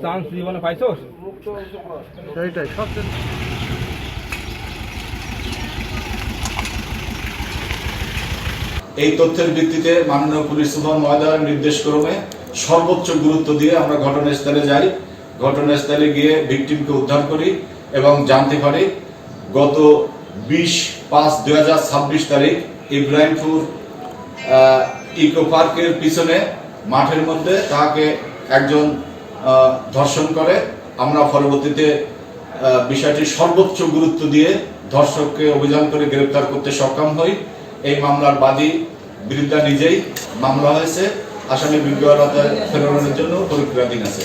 Chance জীবনে পাইছোস? সেইটাই সবচেয়ে এই তথ্যের ভিত্তিতে মাননীয় পুলিশ সুপার মহোদয়ের নির্দেশক্রমে সর্বোচ্চ গুরুত্ব দিয়ে আমরা ঘটনাস্থলে যাই। ঘটনাস্থলে গিয়ে ভিকটিমকে উদ্ধার করি এবং জানতে পারি গত 20/5/2026 তারিখ ইব্রাহিমপুর ইকো পার্কের পিছনে মাঠের মধ্যে তাকে একজন ধর্ষণ করে। আমরা পরবর্তীতে বিষয়টি সর্বোচ্চ গুরুত্ব দিয়ে ধর্ষককে অভিযান করে গ্রেপ্তার করতে সক্ষম হই। এই মামলার বাদী বিরুদ্ধে নিজেই মামলা হয়েছে, আসামি বিজ্ঞ আদালতে ফেরানোর জন্য প্রক্রিয়াধীন আছে।